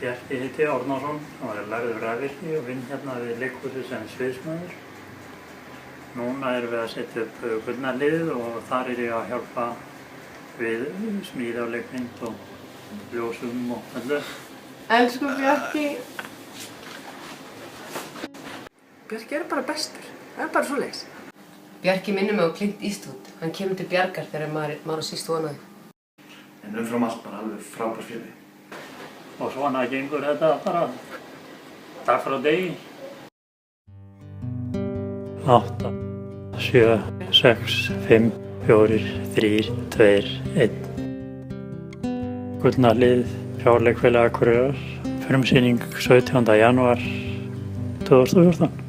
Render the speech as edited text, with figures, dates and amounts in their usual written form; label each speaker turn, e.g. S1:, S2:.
S1: Bjarki heiti Árnason og er lærður rafvirki og vinn hérna við leikhúsið sem sviðsmaður. Núna erum við að setja upp Gullna-liðið og þar er ég að hjálpa við smíði á leikmynd og ljósum og öllu.
S2: Elsku Bjarki! Bjarki er bara bestur, það er bara svoleiðis.
S3: Bjarki minnir mig á Clint Eastwood. Hann kemur til bjargar þegar maður á síst vonaði.
S4: En umfram allt bara alveg frábær félagi.
S1: Og svona gengur þetta bara dag frá degi. 8, 7, 6, 5, 4, 3, 2, 1. Gullna-liðið hjá Leikfélagi Akureyrar. Frumsýning 17. janúar 2014.